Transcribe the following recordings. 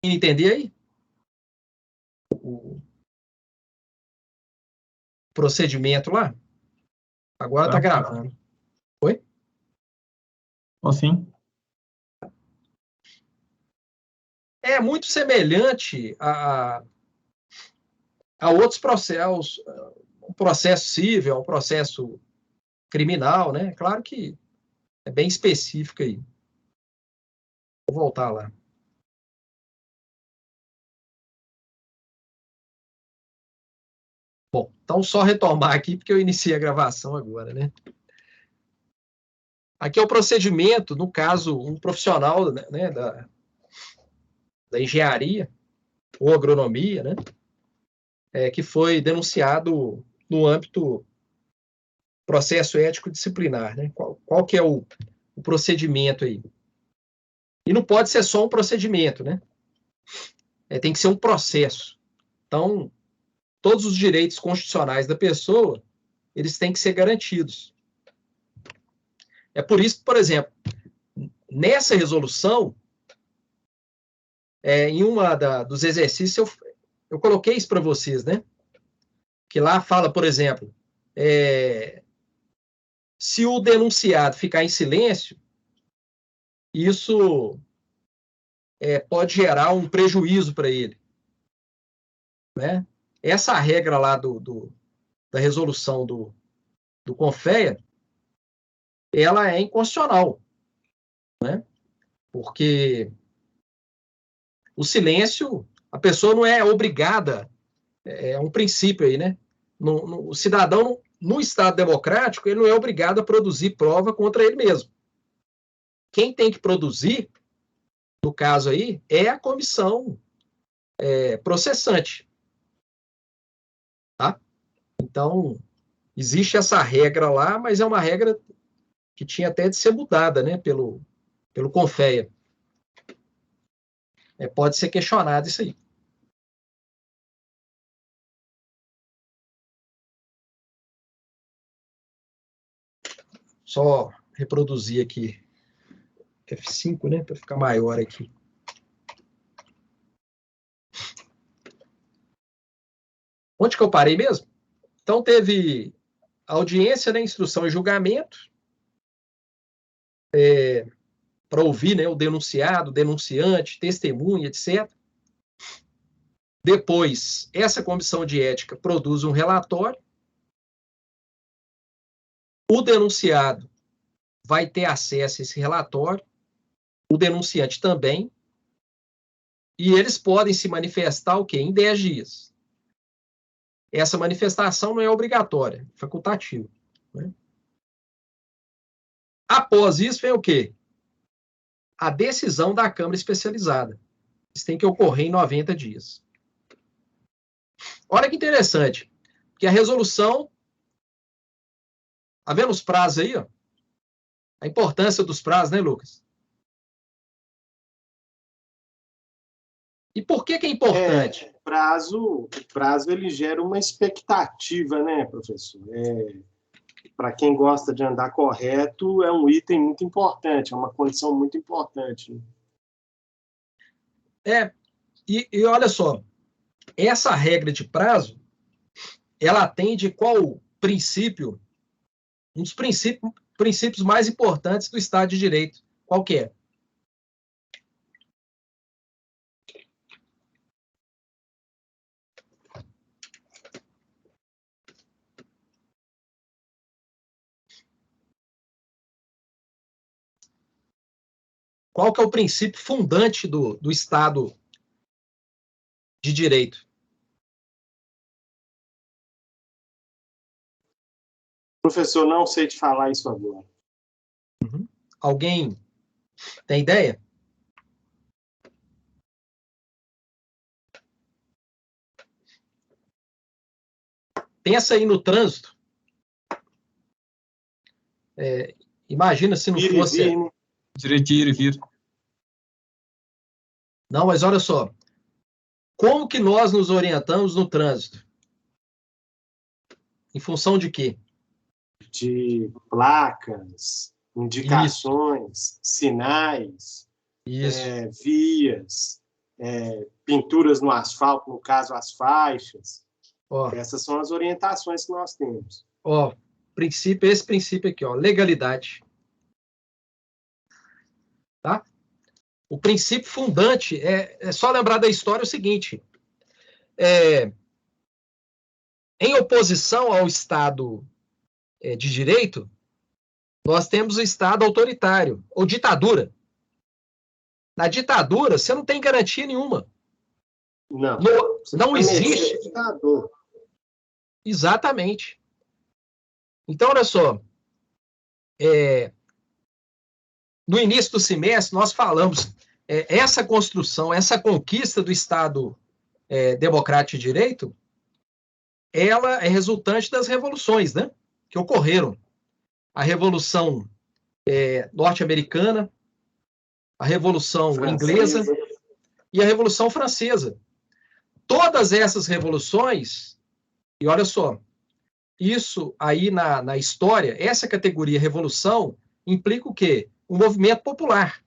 Entender aí? O procedimento lá? Agora tá gravando. Oi? Sim. É muito semelhante a outros processos, um processo civil, um processo criminal, né? Claro que é bem específico aí. Vou voltar lá. Bom, então só retomar aqui, porque eu iniciei a gravação agora, né? Aqui é o procedimento, no caso, um profissional, né, da engenharia ou agronomia, né? Que foi denunciado no âmbito processo ético disciplinar, né? Qual que é o procedimento aí? E não pode ser só um procedimento, né? Tem que ser um processo. Então, todos os direitos constitucionais da pessoa, eles têm que ser garantidos. É por isso que, por exemplo, nessa resolução, em uma dos exercícios, eu coloquei isso para vocês, né? Que lá fala, por exemplo, se o denunciado ficar em silêncio, isso pode gerar um prejuízo para ele, né? Essa regra lá da resolução do CONFEA, ela é inconstitucional, né? Porque o silêncio, a pessoa não é obrigada, é um princípio aí, né? O cidadão, no Estado democrático, ele não é obrigado a produzir prova contra ele mesmo. Quem tem que produzir, no caso aí, é a comissão processante. Tá? Então, existe essa regra lá, mas é uma regra que tinha até de ser mudada, né, pelo CONFEA. Pode ser questionado isso aí. Só reproduzir aqui F5, né, para ficar maior aqui. Onde que eu parei mesmo? Então, teve audiência, né, instrução e julgamento, para ouvir, né, o denunciado, denunciante, testemunha, etc. Depois, essa comissão de ética produz um relatório. O denunciado vai ter acesso a esse relatório, o denunciante também, e eles podem se manifestar o quê? Em 10 dias. Essa manifestação não é obrigatória, é facultativa. Né? Após isso, vem o quê? A decisão da Câmara Especializada. Isso tem que ocorrer em 90 dias. Olha que interessante, que a resolução, tá vendo os prazos aí, ó? A importância dos prazos, né, Lucas? E por que é importante? O prazo ele gera uma expectativa, né, professor? Para quem gosta de andar correto, é um item muito importante, é uma condição muito importante. Né? E olha só, essa regra de prazo, ela atende qual princípio? Um dos princípios mais importantes do Estado de Direito. Qual que é? Qual que é o princípio fundante do Estado de Direito? Professor, não sei te falar isso agora. Uhum. Alguém tem ideia? Pensa aí no trânsito. Imagina se não fosse... Direito de ir e vir. Não, mas olha só. Como que nós nos orientamos no trânsito? Em função de quê? De placas, indicações, sinais, vias. pinturas no asfalto, no caso, as faixas. Ó, Essas são as orientações que nós temos. ó, esse princípio aqui, ó, legalidade. Tá? O princípio fundante, é só lembrar da história o seguinte, em oposição ao Estado de direito, nós temos o Estado autoritário, ou ditadura. Na ditadura, você não tem garantia nenhuma. Não existe. Ditador. Exatamente. Então, olha só, no início do semestre, nós falamos, essa construção, essa conquista do Estado democrático de direito, ela é resultante das revoluções, né, que ocorreram. A Revolução norte-americana, a Revolução inglesa e a Revolução francesa. Todas essas revoluções, e olha só, isso aí na história, essa categoria revolução implica o quê? Um movimento popular.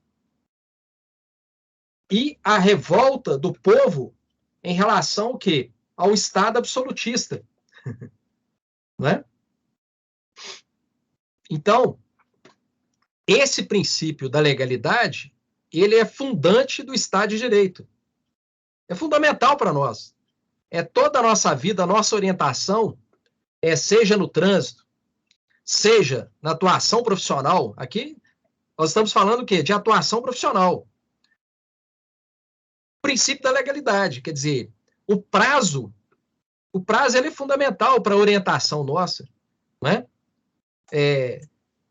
E a revolta do povo em relação ao quê? Ao Estado absolutista. Não é? Então, esse princípio da legalidade, ele é fundante do Estado de Direito. É fundamental para nós. É toda a nossa vida, a nossa orientação, seja no trânsito, seja na atuação profissional. Aqui, nós estamos falando o quê? De atuação profissional. O princípio da legalidade, quer dizer, o prazo ele é fundamental para a orientação nossa, né?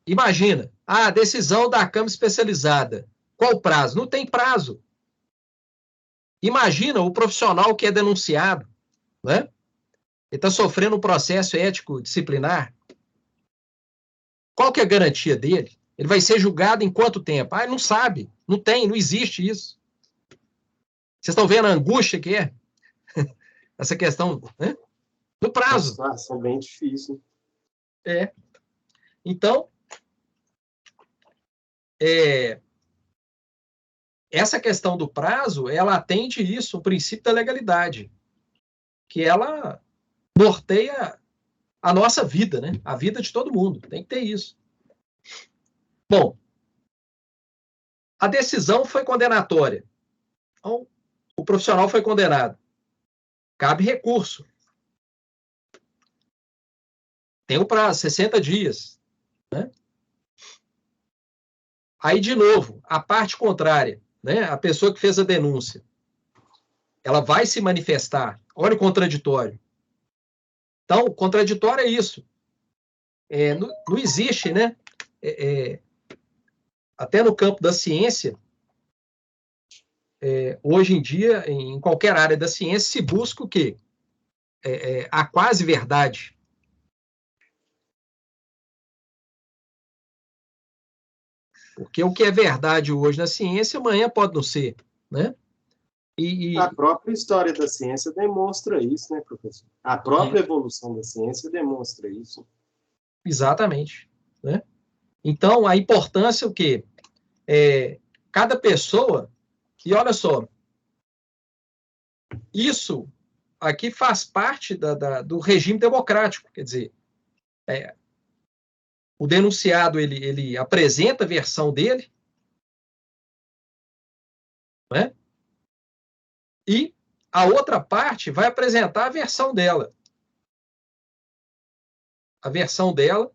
Imagina, a decisão da Câmara Especializada. Qual o prazo? Não tem prazo. Imagina o profissional que é denunciado, né? Ele está sofrendo um processo ético disciplinar. Qual que é a garantia dele? Ele vai ser julgado em quanto tempo? Ele não sabe, não existe isso. Vocês estão vendo a angústia que é? Essa questão, né? Do prazo. É uma situação bem difícil. Então, essa questão do prazo, ela atende isso, o princípio da legalidade, que ela norteia a nossa vida, né? A vida de todo mundo, tem que ter isso. Bom, a decisão foi condenatória. Então, o profissional foi condenado. Cabe recurso. Tem o prazo, 60 dias. Né? Aí, de novo, a parte contrária, né? A pessoa que fez a denúncia, ela vai se manifestar. Olha o contraditório. Então, o contraditório é isso. Não existe, né? Até no campo da ciência, hoje em dia, em qualquer área da ciência, se busca o quê? A quase verdade. Porque o que é verdade hoje na ciência, amanhã pode não ser, né? A própria história da ciência demonstra isso, né, professor? A própria evolução da ciência demonstra isso. Exatamente. Né? Então, a importância, o quê? Cada pessoa, e olha só, isso aqui faz parte do regime democrático, quer dizer, o denunciado, ele apresenta a versão dele, né? E a outra parte vai apresentar a versão dela. A versão dela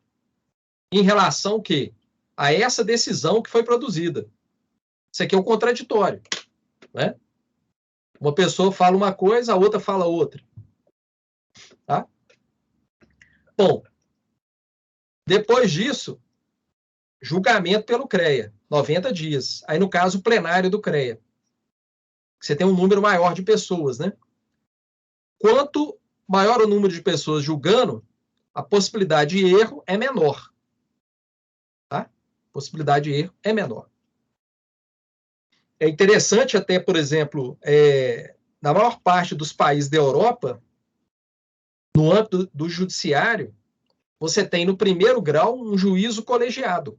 em relação ao quê? A essa decisão que foi produzida. Isso aqui é um contraditório, né? Uma pessoa fala uma coisa, a outra fala outra. Tá? Bom, depois disso, julgamento pelo CREA, 90 dias. Aí, no caso, o plenário do CREA. Você tem um número maior de pessoas, né? Quanto maior o número de pessoas julgando, a possibilidade de erro é menor. Tá? A possibilidade de erro é menor. É interessante até, por exemplo, na maior parte dos países da Europa, no âmbito do judiciário, você tem no primeiro grau um juízo colegiado.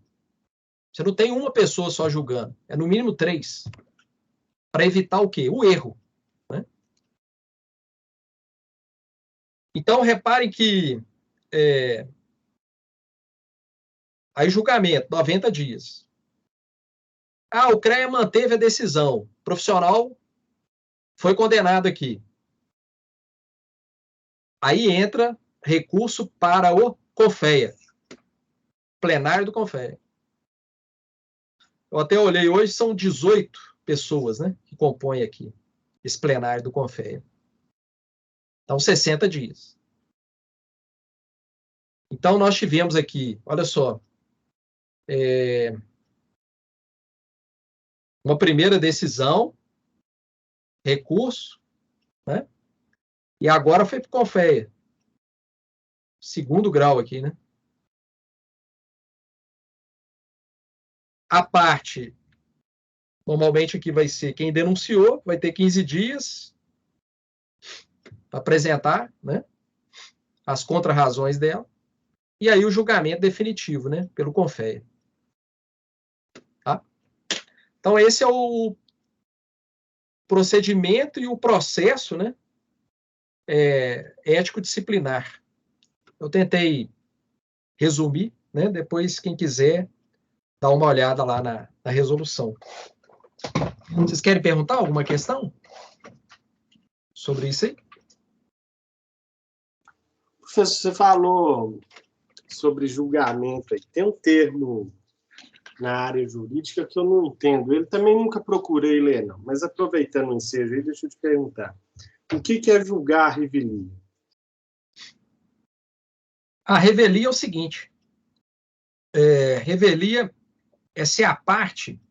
Você não tem uma pessoa só julgando, é no mínimo 3. para evitar o quê? O erro. Né? Então, reparem que aí julgamento, 90 dias. Ah, o CREA manteve a decisão. O profissional foi condenado aqui. Aí entra recurso para o CONFEA. Plenário do CONFEA. Eu até olhei hoje, são 18 pessoas, né, que compõem aqui esse plenário do CONFEA. Então, 60 dias. Então, nós tivemos aqui, olha só, uma primeira decisão, recurso, né? E agora foi para o CONFEA. Segundo grau aqui, né? A parte, normalmente aqui vai ser quem denunciou, vai ter 15 dias para apresentar, né, as contrarrazões dela, e aí o julgamento definitivo, né, pelo CONFEA. Tá? Então, esse é o procedimento e o processo, né, ético-disciplinar. Eu tentei resumir, né, depois, quem quiser, dá uma olhada lá na resolução. Vocês querem perguntar alguma questão sobre isso aí? Professor, você falou sobre julgamento aí. Tem um termo na área jurídica que eu não entendo. Ele também nunca procurei ler, não. Mas aproveitando o ensejo aí, deixa eu te perguntar. O que é julgar a revelia? A revelia é o seguinte. Revelia é se a parte,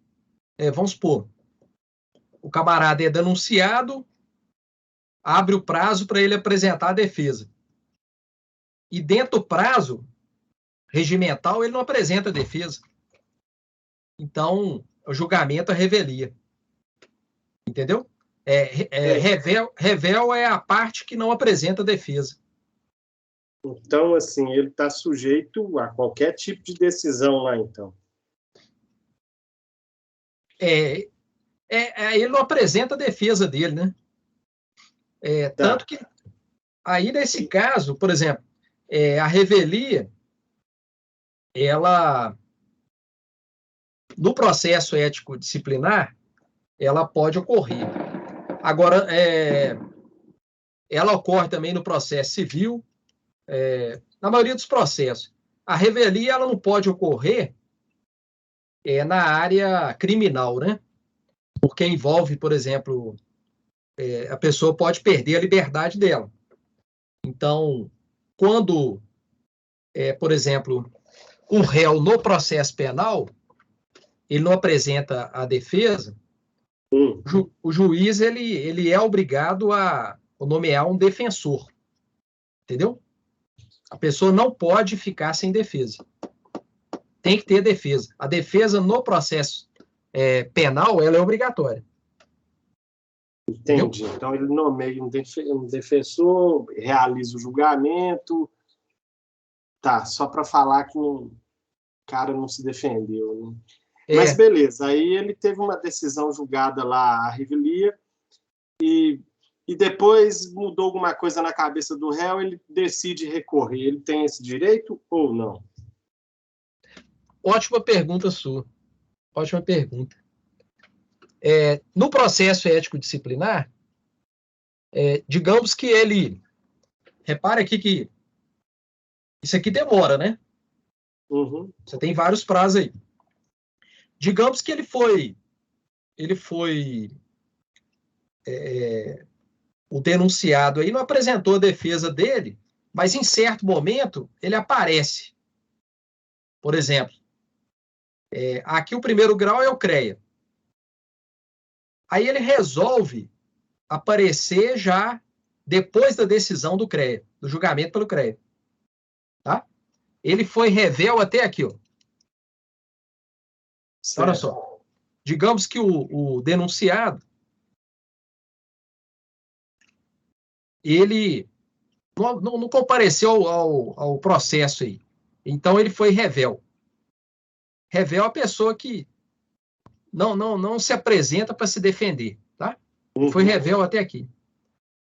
vamos supor, o camarada é denunciado, abre o prazo para ele apresentar a defesa. E dentro do prazo regimental, ele não apresenta a defesa. Então, o julgamento é revelia. Entendeu? Revel é a parte que não apresenta defesa. Então, assim, ele está sujeito a qualquer tipo de decisão lá, então. Ele não apresenta a defesa dele, né? Tanto que, aí nesse caso, por exemplo, a revelia, ela, no processo ético disciplinar, ela pode ocorrer. Agora, ela ocorre também no processo civil, na maioria dos processos. A revelia, ela não pode ocorrer na área criminal, né? Porque envolve, por exemplo, a pessoa pode perder a liberdade dela. Então, quando, por exemplo, o réu no processo penal, ele não apresenta a defesa, o juiz ele é obrigado a nomear um defensor. Entendeu? A pessoa não pode ficar sem defesa. Tem que ter defesa. A defesa no processo penal, ela é obrigatória. Entendi. Entendeu? Então, ele nomeia um defensor, realiza o julgamento. Tá, só para falar que o cara não se defendeu. Né? Mas, beleza. Aí ele teve uma decisão julgada lá, a revelia, e depois mudou alguma coisa na cabeça do réu, ele decide recorrer. Ele tem esse direito ou não? Ótima pergunta sua. Ótima pergunta. No processo ético-disciplinar, digamos que ele... Repare aqui que isso aqui demora, né? Uhum. Você tem vários prazos aí. Digamos que ele foi o denunciado aí, não apresentou a defesa dele, mas em certo momento ele aparece. Por exemplo, aqui o primeiro grau é o CREA. Aí ele resolve aparecer já depois da decisão do CREA, do julgamento pelo CREA. Tá? Ele foi revel até aqui, ó. Olha só. Digamos que o denunciado, ele não compareceu ao processo aí. Então, ele foi revel. Revel é a pessoa que não se apresenta para se defender. Tá? Foi revel até aqui.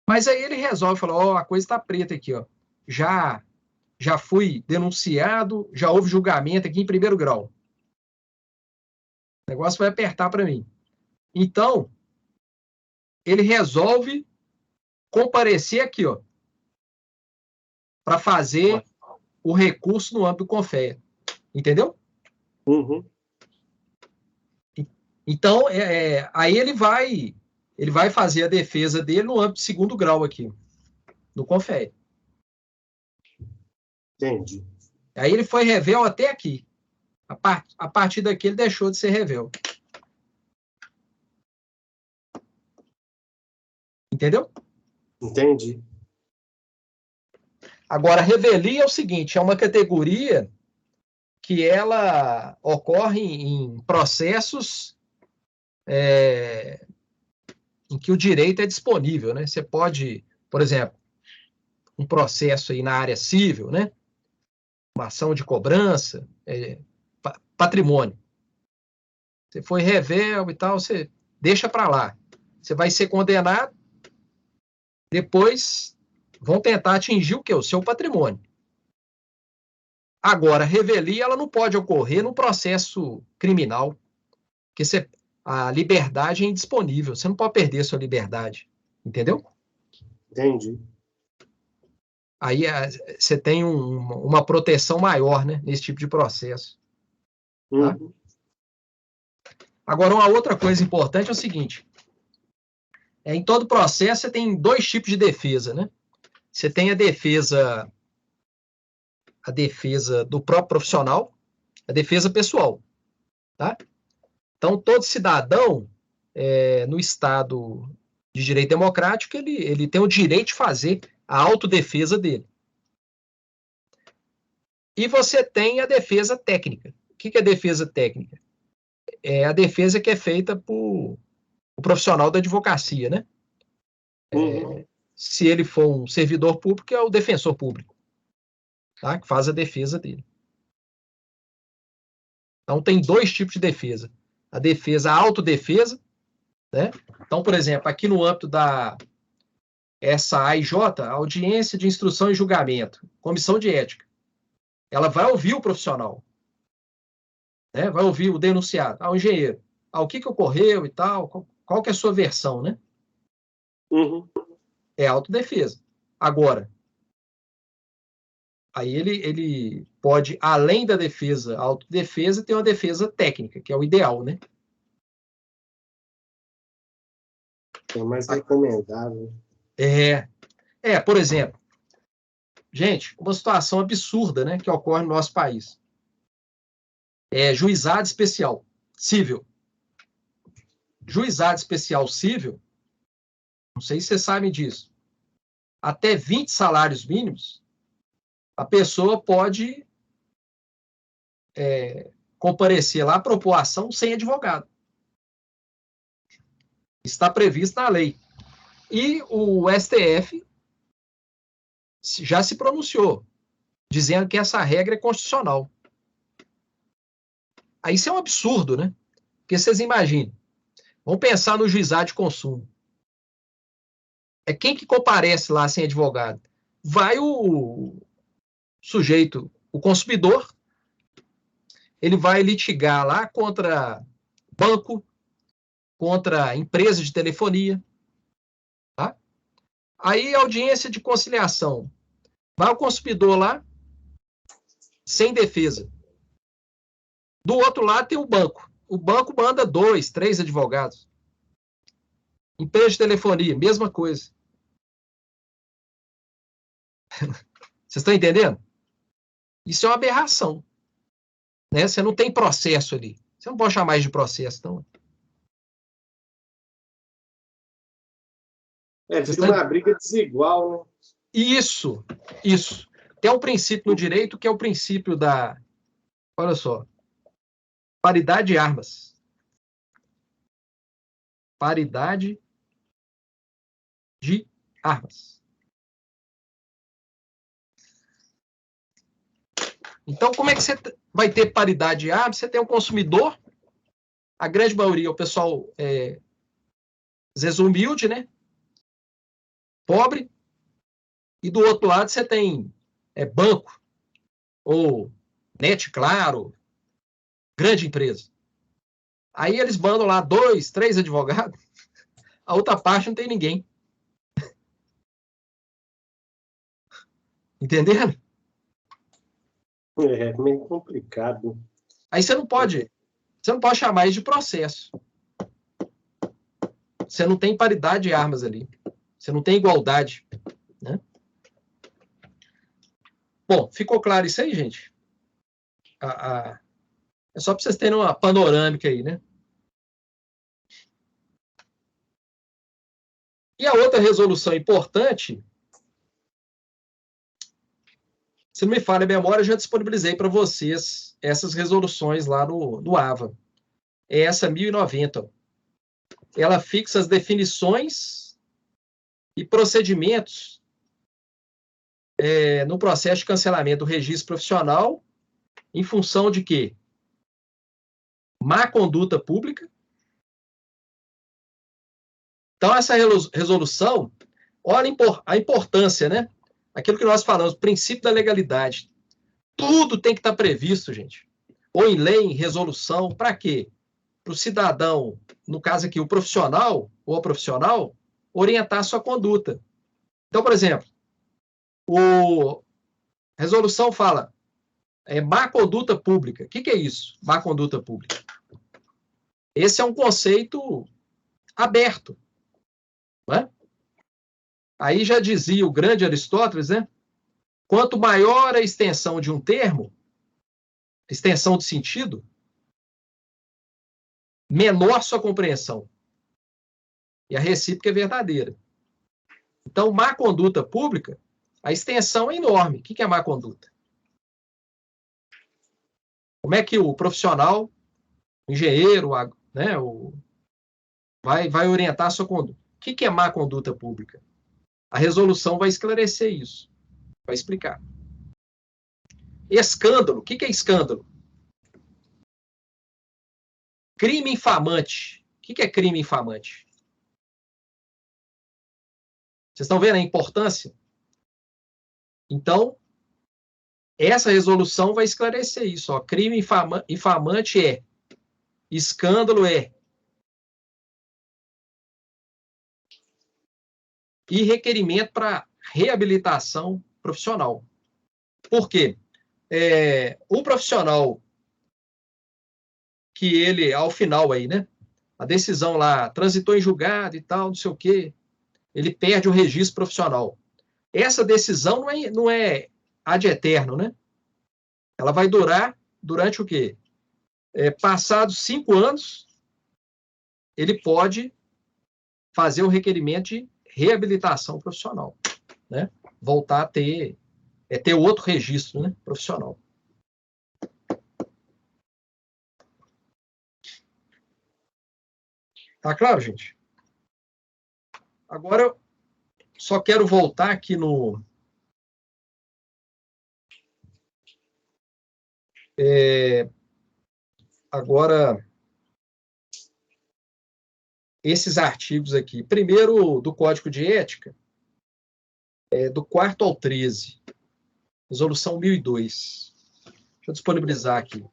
Mas aí ele resolve, fala, ó, a coisa está preta aqui, ó. Já fui denunciado, já houve julgamento aqui em primeiro grau. O negócio vai apertar para mim. Então, ele resolve comparecer aqui, ó, para fazer o recurso no âmbito do CONFEA. Entendeu? Então, aí ele vai fazer a defesa dele no âmbito de segundo grau aqui, no CONFEA. Entendi. Aí ele foi revel até aqui. A partir daqui ele deixou de ser revel. Entendeu? Entendi. Agora, revelia é o seguinte, é uma categoria que ela ocorre em processos em que o direito é disponível, né? Você pode, por exemplo, um processo aí na área civil, né? Uma ação de cobrança, patrimônio. Você foi revel e tal, você deixa para lá. Você vai ser condenado, depois vão tentar atingir o quê? O seu patrimônio. Agora, revelia, ela não pode ocorrer no processo criminal, porque a liberdade é indisponível, você não pode perder a sua liberdade, entendeu? Entendi. Aí você tem uma proteção maior, né, nesse tipo de processo. Tá? Agora, uma outra coisa importante é o seguinte, em todo processo você tem dois tipos de defesa, né? Você tem a defesa do próprio profissional, a defesa pessoal, tá? Então, todo cidadão, no Estado de direito democrático, ele tem o direito de fazer a autodefesa dele. E você tem a defesa técnica. O que é defesa técnica? É a defesa que é feita por o profissional da advocacia, né? Se ele for um servidor público, é o defensor público, tá? Que faz a defesa dele. Então, tem dois tipos de defesa. A autodefesa, né? Então, por exemplo, aqui no âmbito essa AIJ, Audiência de Instrução e Julgamento, Comissão de Ética, ela vai ouvir o profissional, né? Vai ouvir o denunciado, o engenheiro, o que ocorreu e tal, qual que é a sua versão, né? É autodefesa. Agora, aí ele pode, além da defesa, autodefesa, ter uma defesa técnica, que é o ideal, né? É mais recomendável. Por exemplo, gente, uma situação absurda, né, que ocorre no nosso país. Juizado especial civil. Juizado especial civil, não sei se vocês sabem disso, até 20 salários mínimos, a pessoa pode comparecer lá, propor ação sem advogado. Está previsto na lei. E o STF já se pronunciou, dizendo que essa regra é constitucional. Aí isso é um absurdo, né? Porque vocês imaginem, vamos pensar no juizado de consumo. Quem que comparece lá sem advogado? Vai o sujeito, o consumidor, ele vai litigar lá contra banco, contra empresa de telefonia. Tá? Aí, audiência de conciliação. Vai o consumidor lá, sem defesa. Do outro lado tem o banco. O banco manda 2, 3 advogados. Empresa de telefonia, mesma coisa. Vocês estão entendendo? Isso é uma aberração. Né? Você não tem processo ali. Você não pode chamar isso de processo, não. Vira uma briga desigual, né? Isso. Tem um princípio no direito que é o princípio da... Olha só. Paridade de armas. Paridade de armas. Então, como é que você vai ter paridade de armas? Você tem um consumidor, a grande maioria, o pessoal às vezes humilde, né? Pobre. E do outro lado você tem banco, ou net, claro, grande empresa. Aí eles mandam lá 2, 3 advogados, a outra parte não tem ninguém. Entendendo? É meio complicado. Aí você não pode chamar isso de processo. Você não tem paridade de armas ali. Você não tem igualdade, né? Bom, ficou claro isso aí, gente? É só para vocês terem uma panorâmica aí, né? E a outra resolução importante, se não me falha a memória, eu já disponibilizei para vocês essas resoluções lá no AVA. É essa 1090. Ela fixa as definições e procedimentos no processo de cancelamento do registro profissional em função de quê? Má conduta pública. Então, essa resolução, olha a importância, né? Aquilo que nós falamos, princípio da legalidade. Tudo tem que estar previsto, gente. Ou em lei, em resolução, para quê? Para o cidadão, no caso aqui, o profissional ou a profissional, orientar a sua conduta. Então, por exemplo, a resolução fala má conduta pública. O que é isso? Má conduta pública. Esse é um conceito aberto. Não é? Aí já dizia o grande Aristóteles, né? Quanto maior a extensão de um termo, extensão de sentido, menor sua compreensão. E a recíproca é verdadeira. Então, má conduta pública, a extensão é enorme. O que é má conduta? Como é que o profissional, o engenheiro, né, vai orientar a sua conduta? O que é má conduta pública? A resolução vai esclarecer isso, vai explicar. Escândalo. O que é escândalo? Crime infamante. O que é crime infamante? Vocês estão vendo a importância? Então, essa resolução vai esclarecer isso. Ó. Crime infamante é. Escândalo é. E requerimento para reabilitação profissional. Por quê? O profissional que ele, ao final aí, né? A decisão lá, transitou em julgado e tal, não sei o quê, ele perde o registro profissional. Essa decisão não é ad eterno, né? Ela vai durar durante o quê? Passados 5 anos, ele pode fazer o requerimento de reabilitação profissional, né? Voltar a ter outro registro, né, profissional. Tá claro, gente? Agora, eu só quero voltar aqui no... agora, esses artigos aqui. Primeiro, do Código de Ética, do 4º ao 13. Resolução 1002. Deixa eu disponibilizar aqui.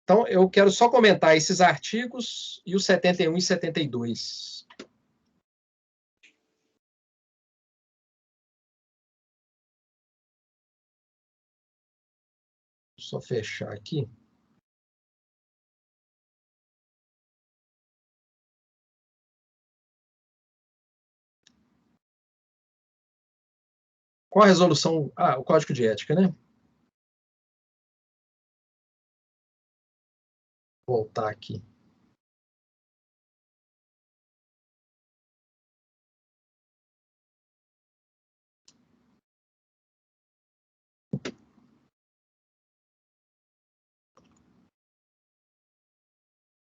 Então, eu quero só comentar esses artigos e os 71 e 72. Só fechar aqui. Qual a resolução? O Código de Ética, né? Vou voltar aqui.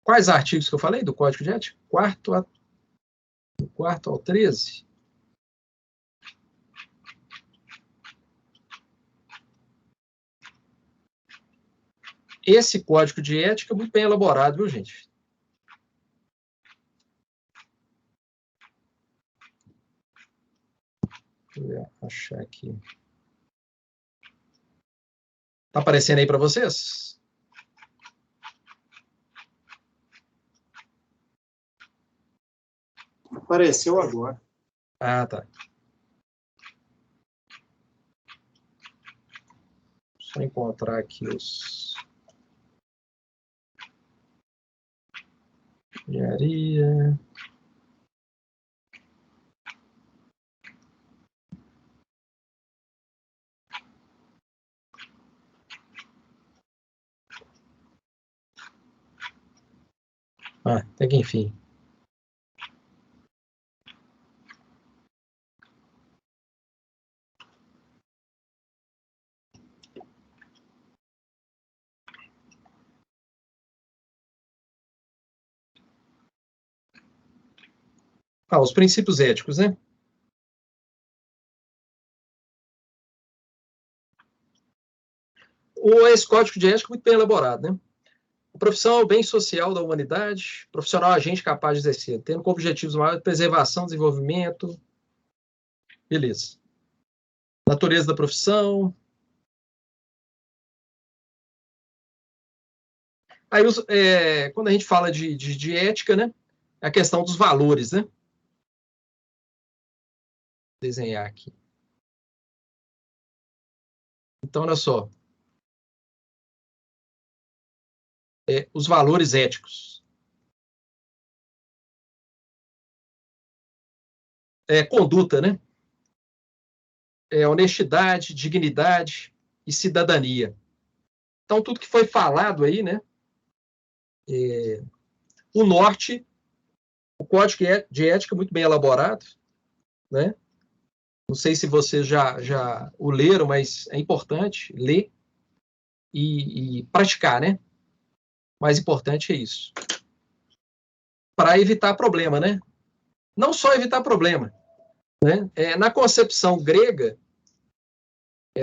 Quais artigos que eu falei do Código de Ética? Do 4º ao 13. Esse Código de Ética é muito bem elaborado, viu, gente? Deixa eu achar aqui. Tá aparecendo aí para vocês? Apareceu agora. Ah, tá. Só encontrar aqui os... Engenharia... Ah, até que enfim. Ah, os princípios éticos, né? Esse código de ética é muito bem elaborado, né? A profissão é o bem social da humanidade, profissional agente capaz de exercer, tendo como objetivos maiores preservação, desenvolvimento. Beleza. Natureza da profissão. Aí, quando a gente fala de ética, né? É a questão dos valores, né? Vou desenhar aqui. Então, olha só. Os valores éticos. Conduta, né? Honestidade, dignidade e cidadania. Então, tudo que foi falado aí, né? O norte, o código de ética muito bem elaborado, né? Não sei se vocês já o leram, mas é importante ler e praticar, né? O mais importante é isso. Para evitar problema, né? Não só evitar problema, né? Na concepção grega,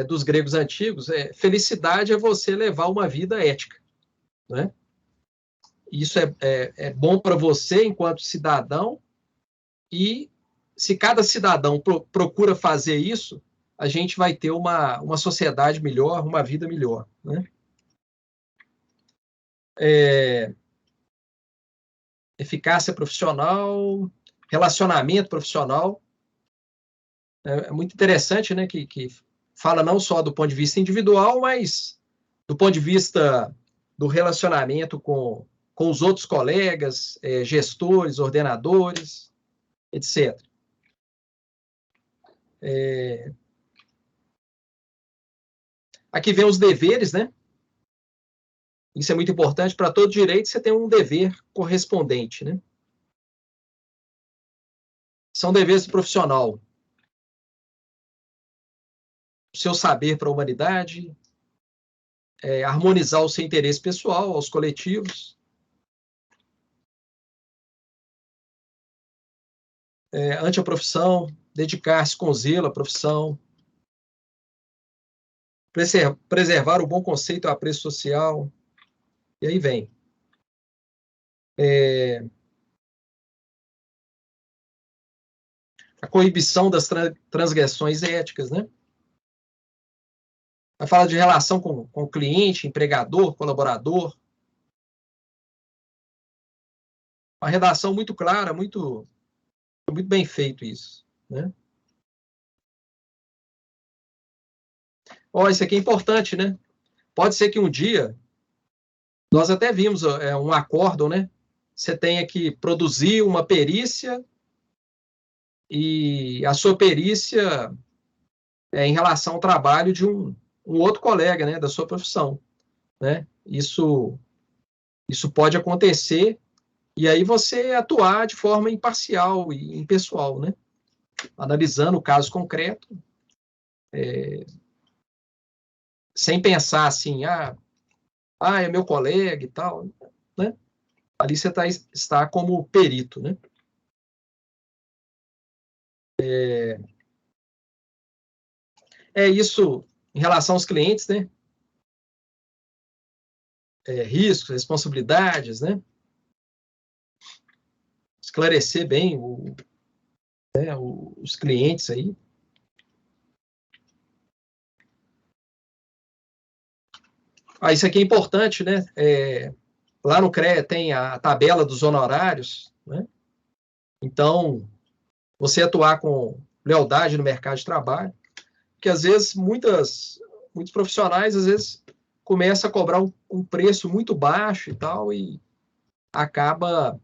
dos gregos antigos, felicidade é você levar uma vida ética, né? Isso é bom para você enquanto cidadão, e se cada cidadão procura fazer isso, a gente vai ter uma sociedade melhor, uma vida melhor, né? Eficácia profissional, relacionamento profissional. É muito interessante, né, que fala não só do ponto de vista individual, mas do ponto de vista do relacionamento com os outros colegas, gestores, ordenadores, etc. Aqui vem os deveres, né? Isso é muito importante. Para todo direito, você tem um dever correspondente, né? São deveres do profissional. O seu saber para a humanidade, harmonizar o seu interesse pessoal aos coletivos, ante a profissão, dedicar-se com zelo à profissão, preservar o bom conceito e o apreço social, e aí vem. A coibição das transgressões éticas, né? Vai falar de relação com o cliente, empregador, colaborador. Uma redação muito clara, muito bem feito isso, né? Isso aqui é importante, né? Pode ser que um dia, nós até vimos um acórdão, né? Você tenha que produzir uma perícia e a sua perícia em relação ao trabalho de um outro colega, né, da sua profissão, né? Isso pode acontecer, e aí você atuar de forma imparcial e impessoal, né? Analisando o caso concreto, sem pensar assim, é meu colega e tal, né? Ali você está como perito, né? Isso em relação aos clientes, né? Riscos, responsabilidades, né? Esclarecer bem os clientes aí. Isso aqui é importante, né? Lá no CREA tem a tabela dos honorários, né? Então, você atuar com lealdade no mercado de trabalho, porque às vezes muitos profissionais, às vezes, começam a cobrar um preço muito baixo e tal, e acaba...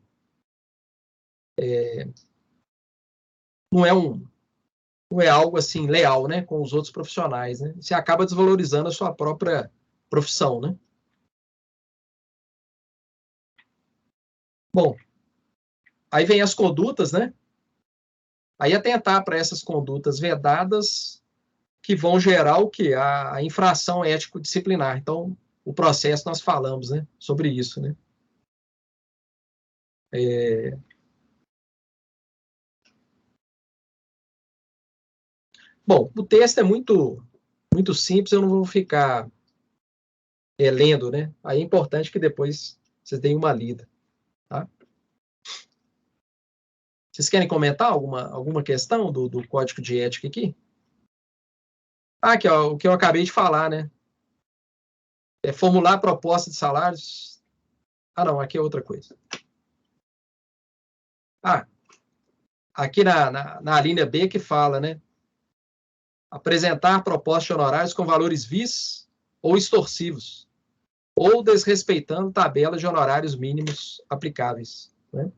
não é algo assim leal, né, com os outros profissionais, né? Você acaba desvalorizando a sua própria profissão, né? Bom, aí vem as condutas, né? Aí atentar para essas condutas vedadas que vão gerar o quê? A infração ético-disciplinar. Então, o processo nós falamos, né, sobre isso, né? Bom, o texto é muito simples, eu não vou ficar lendo, né? Aí é importante que depois vocês deem uma lida, tá? Vocês querem comentar alguma questão do código de ética aqui? Aqui, ó, o que eu acabei de falar, né? Formular proposta de salários. Não, aqui é outra coisa. Aqui na linha B que fala, né? Apresentar propostas de honorários com valores vis ou extorsivos, ou desrespeitando tabelas de honorários mínimos aplicáveis, né?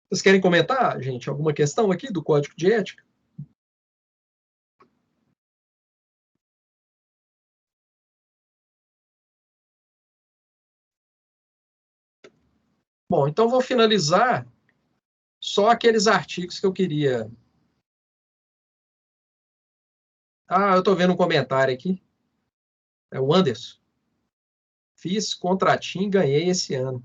Vocês querem comentar, gente, alguma questão aqui do Código de Ética? Bom, então vou finalizar só aqueles artigos que eu queria. Eu estou vendo um comentário aqui. É o Anderson. Fiz contratinho e ganhei esse ano.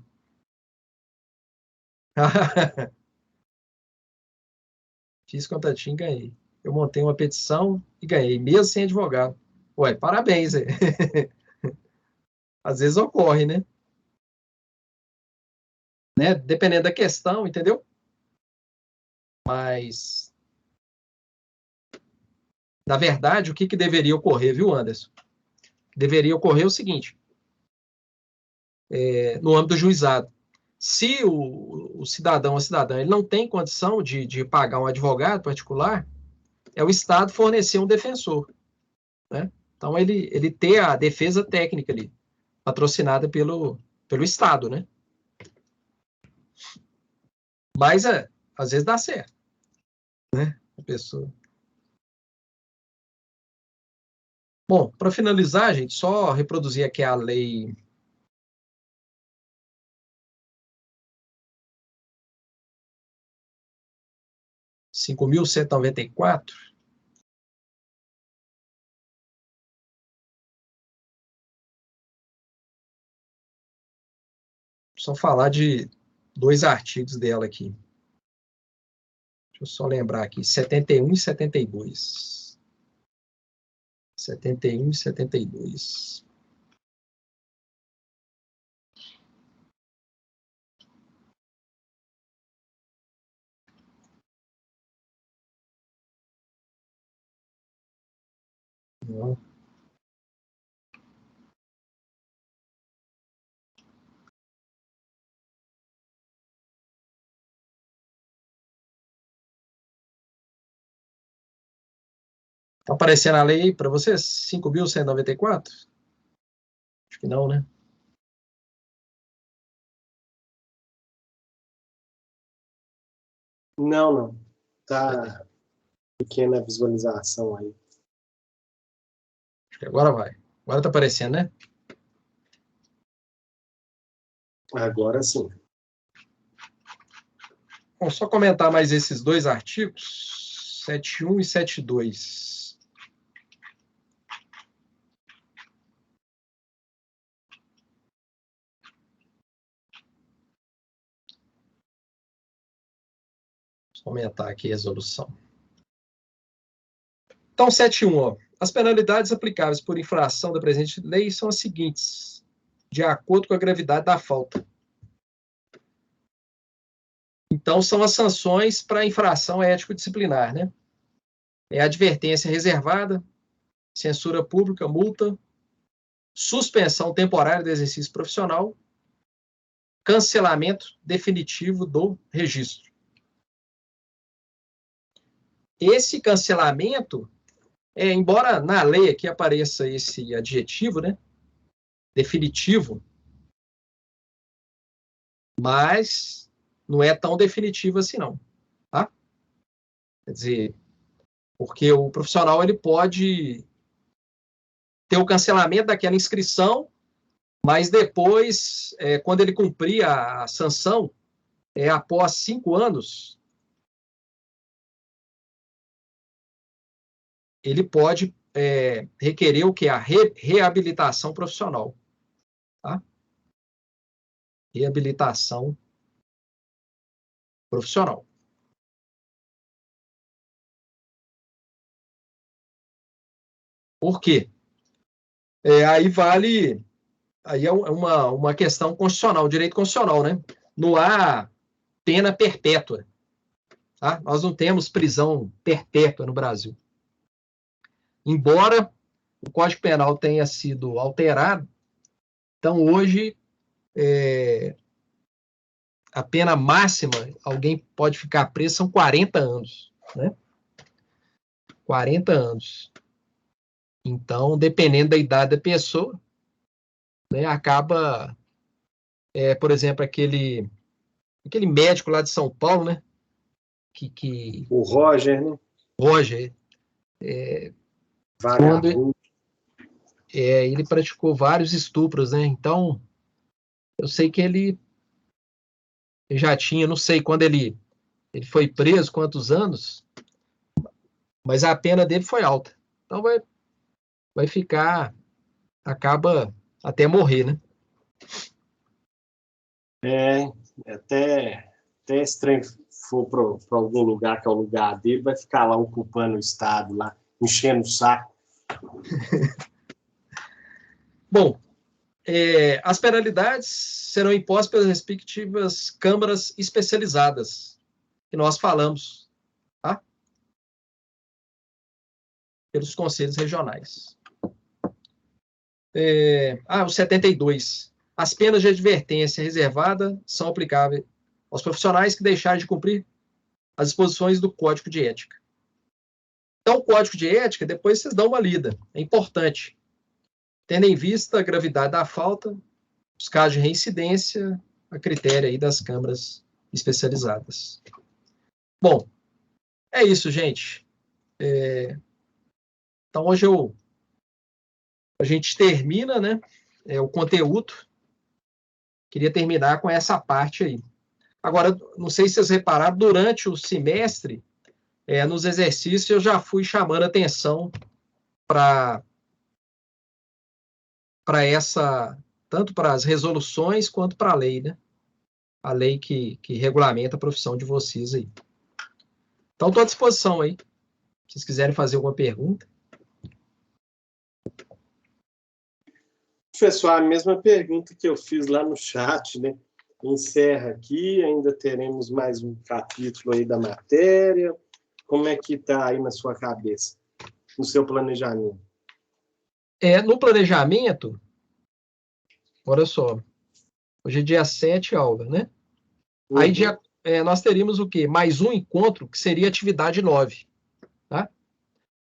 Fiz contratinho e ganhei. Eu montei uma petição e ganhei, mesmo sem advogado. Ué, parabéns. Às vezes ocorre, né? Dependendo da questão, entendeu? Mas, na verdade, o que deveria ocorrer, viu, Anderson? Deveria ocorrer o seguinte, no âmbito do juizado. Se o cidadão ou cidadã ele não tem condição de pagar um advogado particular, é o Estado fornecer um defensor, né? Então, ele ter a defesa técnica ali, patrocinada pelo Estado, né? Mas, às vezes dá certo, né? A pessoa... Bom, para finalizar, gente, só reproduzir aqui a lei 5.194. Só falar de 2 artigos dela aqui. Deixa eu só lembrar aqui, 71 e 72. 71 e 72. Não. Tá aparecendo a lei aí para vocês? 5.194? Acho que não, né? Não. Tá pequena visualização aí. Acho que agora vai. Agora tá aparecendo, né? Agora sim. Bom, só comentar mais esses 2 artigos, 71 e 72. Vou aumentar aqui a resolução. Então, 71, ó. As penalidades aplicáveis por infração da presente lei são as seguintes, de acordo com a gravidade da falta. Então, são as sanções para infração ético-disciplinar, né? advertência reservada, censura pública, multa, suspensão temporária do exercício profissional, cancelamento definitivo do registro. Esse cancelamento, embora na lei aqui apareça esse adjetivo, né, definitivo, mas não é tão definitivo assim não, tá? Quer dizer, porque o profissional ele pode ter o cancelamento daquela inscrição, mas depois, quando ele cumprir a sanção, após 5 anos, ele pode requerer o quê? A reabilitação profissional. Tá? Reabilitação profissional. Por quê? Aí é uma questão constitucional, direito constitucional, né? Não há pena perpétua. Tá? Nós não temos prisão perpétua no Brasil. Embora o Código Penal tenha sido alterado, então hoje a pena máxima, alguém pode ficar preso, são 40 anos. Né? 40 anos. Então, dependendo da idade da pessoa, né, acaba, por exemplo, aquele médico lá de São Paulo, né? O Roger, né? Roger. Vagabundo. Ele praticou vários estupros, né? Então, eu sei que ele já tinha, não sei quando ele foi preso, quantos anos, mas a pena dele foi alta. Então, vai ficar, acaba até morrer, né? Até estranho for para algum lugar que é o lugar dele, vai ficar lá ocupando o estado, lá, enchendo o saco. Bom, as penalidades serão impostas pelas respectivas câmaras especializadas, que nós falamos, tá? Pelos conselhos regionais. O 72. As penas de advertência reservada são aplicáveis aos profissionais que deixarem de cumprir as disposições do Código de Ética. Então, o Código de Ética, depois vocês dão uma lida. É importante. Tendo em vista a gravidade da falta, os casos de reincidência, a critério aí das câmaras especializadas. Bom, é isso, gente. Então, hoje a gente termina, né, o conteúdo. Queria terminar com essa parte aí. Agora, não sei se vocês repararam, durante o semestre, nos exercícios, eu já fui chamando atenção para tanto para as resoluções quanto para a lei, né? A lei que regulamenta a profissão de vocês aí. Então, estou à disposição aí. Se vocês quiserem fazer alguma pergunta. Professor, a mesma pergunta que eu fiz lá no chat, né? Encerra aqui, ainda teremos mais um capítulo aí da matéria. Como é que está aí na sua cabeça, no seu planejamento? No planejamento, olha só, hoje é dia 7, aula, né? Uhum. Aí nós teríamos o quê? Mais um encontro, que seria atividade 9. Tá?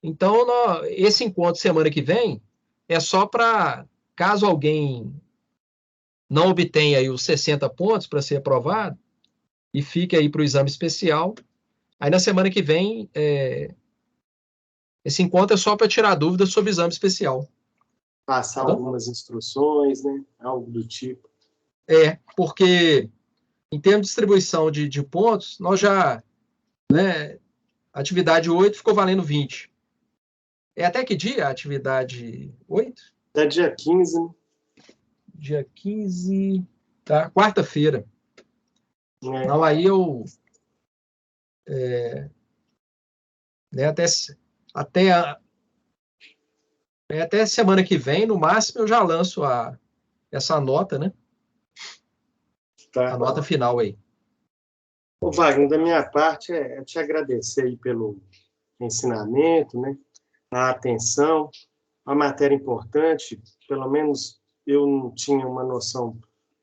Então, esse encontro semana que vem é só para, caso alguém não obtenha aí os 60 pontos para ser aprovado e fique aí para o exame especial, aí na semana que vem, esse encontro é só para tirar dúvidas sobre o exame especial. Passar algumas instruções, né? Algo do tipo. Porque em termos de distribuição de pontos, nós já, né, atividade 8 ficou valendo 20. Até que dia a atividade 8? É dia 15, né? Dia 15, tá? Quarta-feira. Então, aí eu... né, até semana que vem, no máximo, eu já lanço essa nota, né? Tá. A nota final aí. Ô, Wagner, da minha parte, te agradecer aí ensinamento, né? A atenção, uma matéria importante, pelo menos eu não tinha uma noção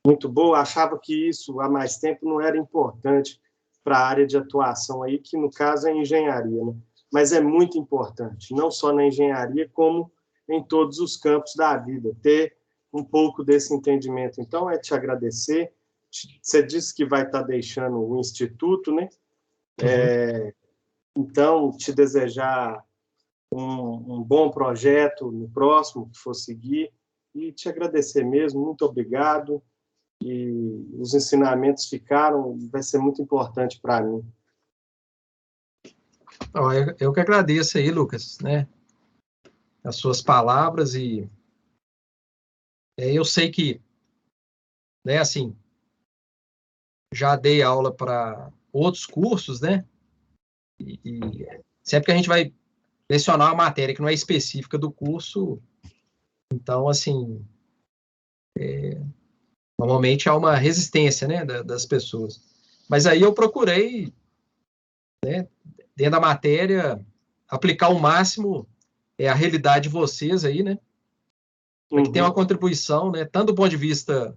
muito boa, achava que isso há mais tempo não era importante para a área de atuação aí, que no caso é a engenharia, né? Mas é muito importante, não só na engenharia, como em todos os campos da vida, ter um pouco desse entendimento. Então, é te agradecer. Você disse que vai estar deixando o Instituto, né? Então, te desejar um bom projeto no próximo, que for seguir, e te agradecer mesmo, muito obrigado, e os ensinamentos ficaram, vai ser muito importante para mim. Eu que agradeço aí, Lucas, né, as suas palavras, e eu sei que, né, assim, já dei aula para outros cursos, né, e sempre que a gente vai lecionar uma matéria que não é específica do curso, então, assim, normalmente há uma resistência, né, das pessoas. Mas aí eu procurei, né, dentro da matéria, aplicar o máximo a realidade de vocês aí, né, para que tenha uma contribuição, né, tanto do ponto de vista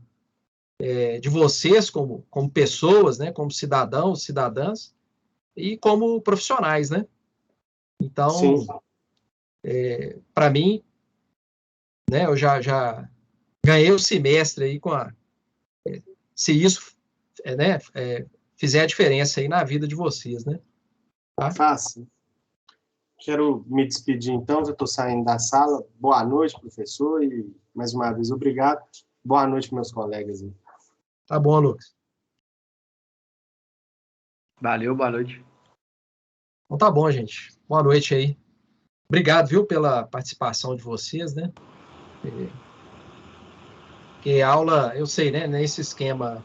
de vocês como pessoas, né, como cidadãos, cidadãs, e como profissionais, né. Então, para mim, né, eu já ganhei o semestre aí se isso, né, fizer a diferença aí na vida de vocês, né. Tá? Fácil. Quero me despedir, então, já estou saindo da sala. Boa noite, professor, e mais uma vez, obrigado. Boa noite, meus colegas. Tá bom, Lucas. Valeu, boa noite. Então tá bom, gente. Boa noite aí. Obrigado, viu, pela participação de vocês, né? Porque aula, eu sei, né, nesse esquema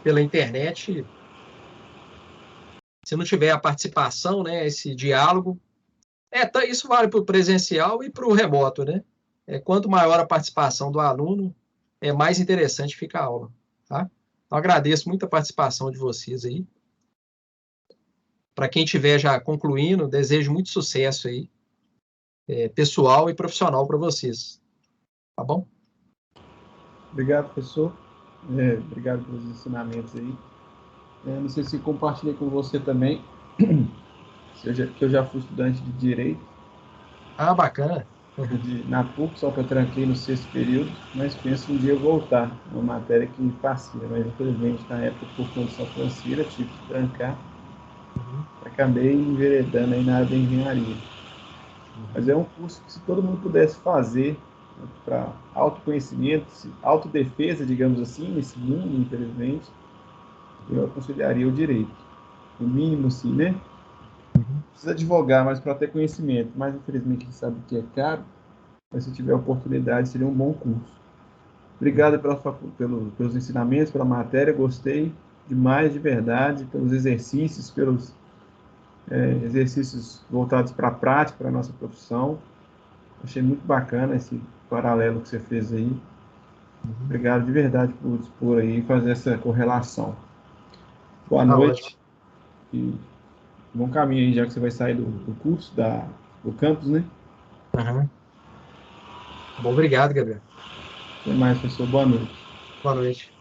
pela internet, se não tiver a participação, né, esse diálogo, isso vale para o presencial e para o remoto, né? Quanto maior a participação do aluno, mais interessante fica a aula, tá? Então, agradeço muito a participação de vocês aí. Para quem estiver já concluindo, desejo muito sucesso aí, pessoal e profissional para vocês. Tá bom? Obrigado, professor. Obrigado pelos ensinamentos aí. Não sei se compartilhei com você também, que eu já fui estudante de Direito. Ah, bacana. Na PUC, só que eu tranquei no 6º período, mas penso um dia voltar, uma matéria que me fascina, mas infelizmente na época, por condição financeira, tive que trancar. Acabei enveredando aí na área da engenharia. Mas é um curso que, se todo mundo pudesse fazer, para autoconhecimento, autodefesa, digamos assim, nesse mundo, infelizmente, eu aconselharia o direito. No mínimo, sim, né? Precisa advogar, mas para ter conhecimento. Mas, infelizmente, a gente sabe que é caro. Mas, se tiver oportunidade, seria um bom curso. Obrigado pelos ensinamentos, pela matéria. Gostei demais, de verdade, pelos exercícios, pelos exercícios voltados para a prática, para a nossa profissão. Achei muito bacana esse paralelo que você fez aí. Obrigado de verdade por dispor aí e fazer essa correlação. Boa noite. E bom caminho aí, já que você vai sair do curso, do campus, né? Uhum. Bom, obrigado, Gabriel. Até mais, professor. Boa noite. Boa noite.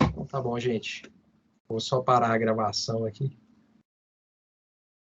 Então, tá bom, gente. Vou só parar a gravação aqui.